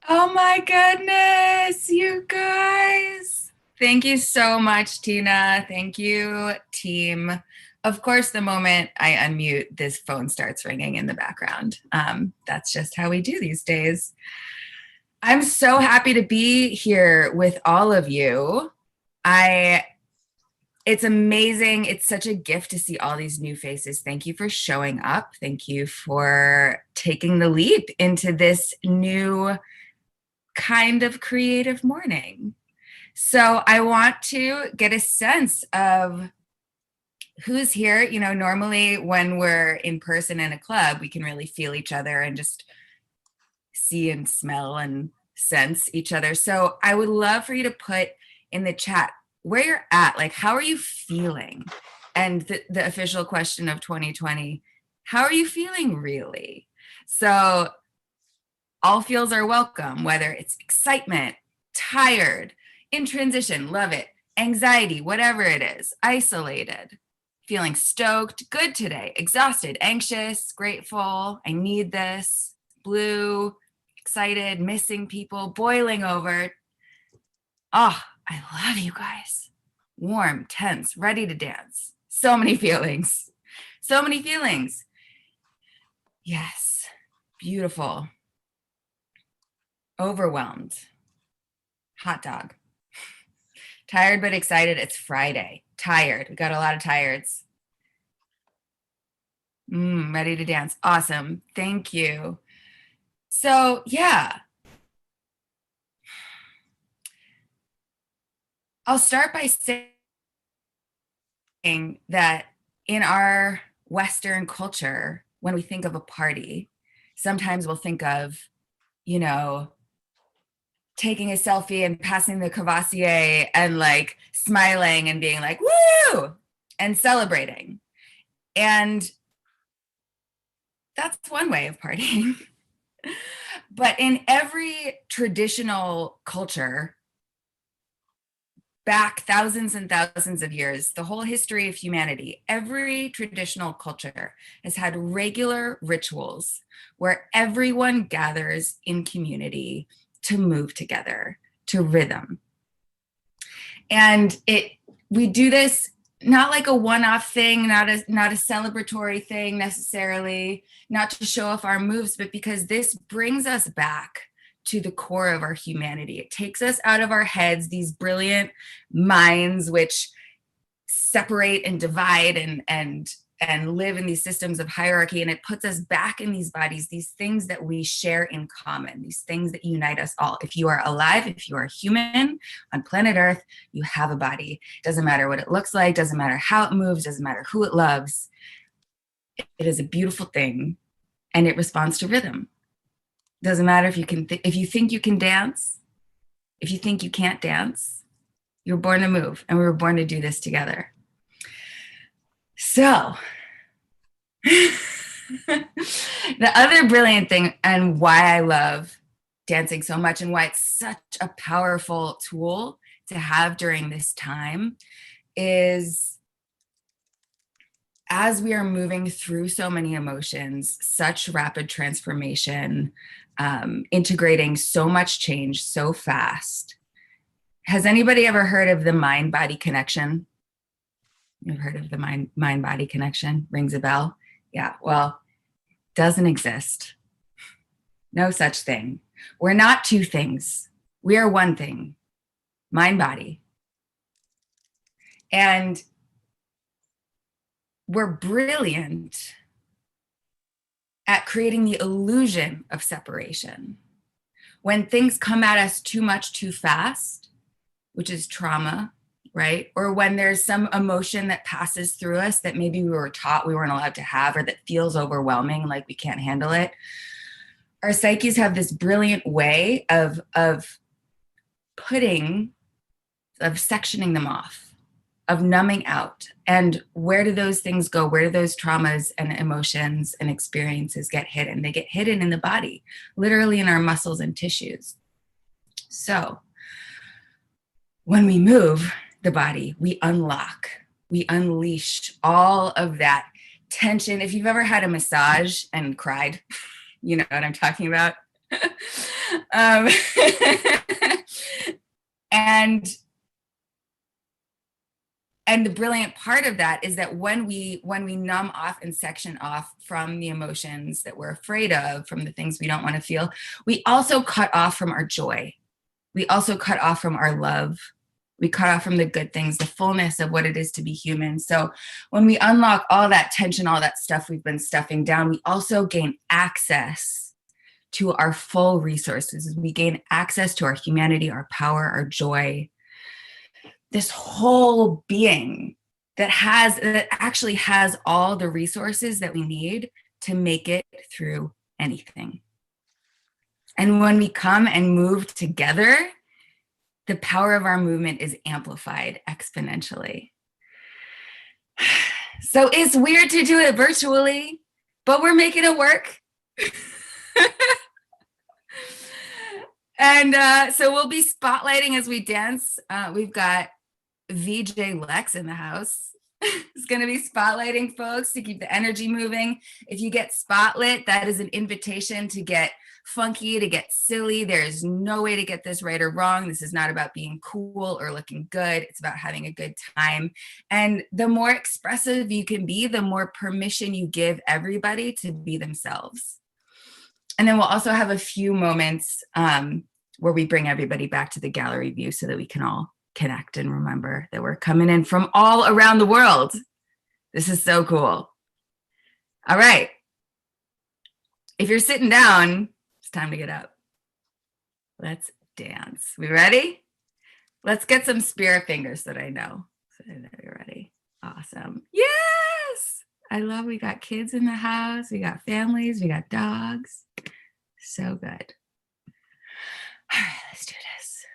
Oh my goodness, you guys. Thank you so much, Tina. Thank you, team. Of course, the moment I unmute, this phone starts ringing in the background. That's just how we do these days. I'm so happy to be here with all of you. I it's amazing. It's such a gift to see all these new faces. Thank you for showing up. Thank you for taking the leap into this new kind of creative morning. So I want to get a sense of who's here. You know, normally when we're in person in a club, we can really feel each other and just see and smell and sense each other. So I would love for you to put in the chat where you're at, like how are you feeling? And the official question of 2020, how are you feeling really? So all feels are welcome, whether it's excitement, tired, in transition, love it, anxiety, whatever it is, isolated, feeling stoked, good today, exhausted, anxious, grateful, I need this, blue, excited, missing people, boiling over. Oh, I love you guys. Warm, tense, ready to dance. So many feelings. So many feelings. Yes, beautiful. Overwhelmed. Hot dog. Tired but excited. It's Friday. Tired. We got a lot of tireds. Ready to dance. Awesome. Thank you. So, yeah. I'll start by saying that in our Western culture, when we think of a party, sometimes we'll think of, you know, taking a selfie and passing the Cavassier and like smiling and being like, woo, and celebrating. And that's one way of partying. But in every traditional culture, back thousands and thousands of years, the whole history of humanity, every traditional culture has had regular rituals where everyone gathers in community to move together to rhythm. And we do this not like a one-off thing, not a celebratory thing necessarily, not to show off our moves, but because this brings us back to the core of our humanity. It takes us out of our heads, these brilliant minds which separate and divide and live in these systems of hierarchy, and it puts us back in these bodies, these things that we share in common, these things that unite us all. If you are alive, if you are human on planet Earth, you have a body. Doesn't matter what it looks like, doesn't matter how it moves, doesn't matter who it loves. It is a beautiful thing, and it responds to rhythm. Doesn't matter if you can if you think you can dance, if you think you can't dance, you're born to move, and we were born to do this together. So, the other brilliant thing, and why I love dancing so much and why it's such a powerful tool to have during this time, is as we are moving through so many emotions, such rapid transformation, integrating so much change so fast. Has anybody ever heard of the mind-body connection? You've heard of the mind-body connection? Rings a bell? Yeah, well, doesn't exist. No such thing. We're not two things. We are one thing, mind-body. And we're brilliant at creating the illusion of separation. When things come at us too much too fast, which is trauma, right? Or when there's some emotion that passes through us that maybe we were taught we weren't allowed to have, or that feels overwhelming, like we can't handle it. Our psyches have this brilliant way of sectioning them off, of numbing out. And where do those things go? Where do those traumas and emotions and experiences get hidden? They get hidden in the body, literally in our muscles and tissues. So when we move the body, we unlock, we unleash all of that tension. If you've ever had a massage and cried, you know what I'm talking about. um, and the brilliant part of that is that when we numb off and section off from the emotions that we're afraid of, from the things we don't want to feel, we also cut off from our joy. We also cut off from our love. We cut off from the good things, the fullness of what it is to be human. So when we unlock all that tension, all that stuff we've been stuffing down, we also gain access to our full resources. We gain access to our humanity, our power, our joy, this whole being that actually has all the resources that we need to make it through anything. And when we come and move together, the power of our movement is amplified exponentially. So it's weird to do it virtually, but we're making it work. And so we'll be spotlighting as we dance. We've got VJ Lex in the house. It's going to be spotlighting folks to keep the energy moving. If you get spotlit, that is an invitation to get funky, to get silly. There is no way to get this right or wrong. This is not about being cool or looking good. It's about having a good time. And the more expressive you can be, the more permission you give everybody to be themselves. And then we'll also have a few moments where we bring everybody back to the gallery view so that we can all connect and remember that we're coming in from all around the world. This is so cool. All right. If you're sitting down, it's time to get up. Let's dance. We ready? Let's get some spirit fingers that I know. So you're ready. Awesome. Yes. I love, we got kids in the house. We got families. We got dogs. So good. All right, let's do this.